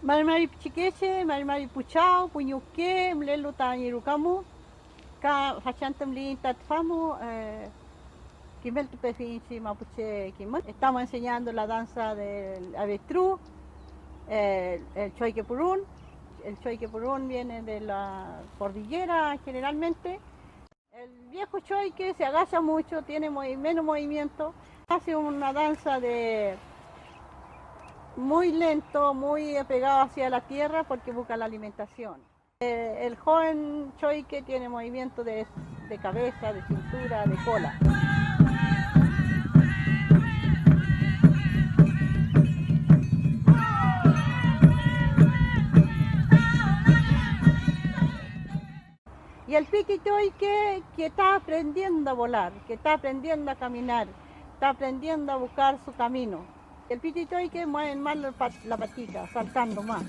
Marimari Chiqueche, Marimari Puchao, Puñuque, Mlelu Tañirucamu, Hachantam Lin Tatfamu, Kimel Tupefinchi Mapuche Kimel. Estamos enseñando la danza del avestruz, el Choiquepurún. El Choiquepurún viene de la cordillera generalmente. El viejo choique se agacha mucho, tiene menos movimiento, hace una danza de muy lento, muy apegado hacia la tierra porque busca la alimentación. El joven choique tiene movimiento de cabeza, de cintura, de cola. Y el piquichoique que está aprendiendo a volar, que está aprendiendo a caminar, está aprendiendo a buscar su camino. El piquichoique mueve más la patita, saltando más.